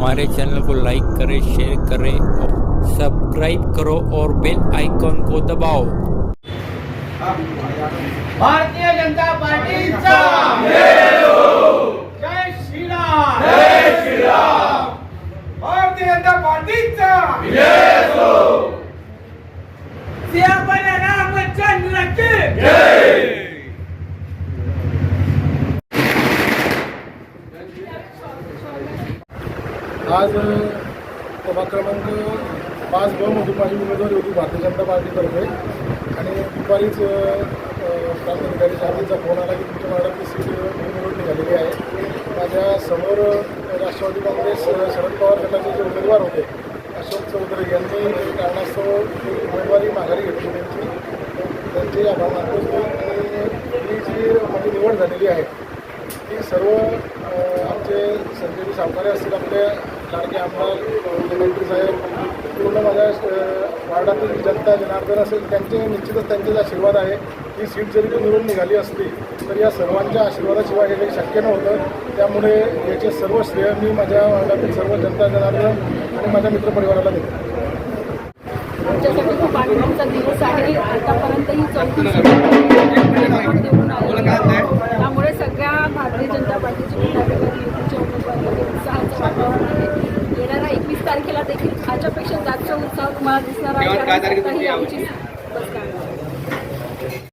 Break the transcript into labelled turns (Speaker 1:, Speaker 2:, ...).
Speaker 1: हमारे चैनल को लाइक करें, शेयर करें और सब्सक्राइब करो और बेल आइकॉन को दबाओ।
Speaker 2: भारतीय जनता पार्टीचा जय श्रीराम,
Speaker 3: जय श्रीराम।
Speaker 2: भारतीय जनता पार्टीचा सियापती रामचंद्र की
Speaker 3: जय।
Speaker 4: आज प्रभाग क्रमांक 5 ब मधून माझी उमेदवारी होती भारतीय जनता पार्टीतर्फे आणि दुपारीच प्रांताधिकारी साहेबांचा फोन आला की तुमच्या वार्डातली सीट निवडून निघालेली आहे. माझ्या समोर राष्ट्रवादी काँग्रेस शरद पवार गटाचे जे उमेदवार होते अशोक चौधरी यांनी कारणास्तव उमेदवारी माघारी घेतली. त्यांचे आभार मानतो आणि ही जी माझी निवड झालेली आहे ती सर्व आमचे संजयजी सावकारे असतील, आपले लाडके आमदार मंत्री साहेब, पूर्ण माझ्या वार्डातील जनता जनार्दन असेल त्यांचे निश्चितच त्यांचेच आशीर्वाद आहे. ही सीट जरी निवडून निघाली असली तर या सर्वांच्या आशीर्वादाशिवाय हे काही शक्य नव्हतं. त्यामुळे याचे सर्व श्रेय मी माझ्या वार्डातील सर्व जनता जनार्दन आणि माझ्या मित्रपरिवाराला देतो.
Speaker 5: आमच्यासाठी खूप आनंदाचा दिवस आहे. आतापर्यंत ही चौथी देऊन त्यामुळे सगळ्या भारतीय जनता पार्टीचे पदाधिकारी युतीच्या उमेदवारांमध्ये उत्साहाचं वातावरण आहे. येणाऱ्या 21 तारखेला देखील ह्याच्यापेक्षा जास्त उत्साह तुम्हाला दिसणार आहे. आमची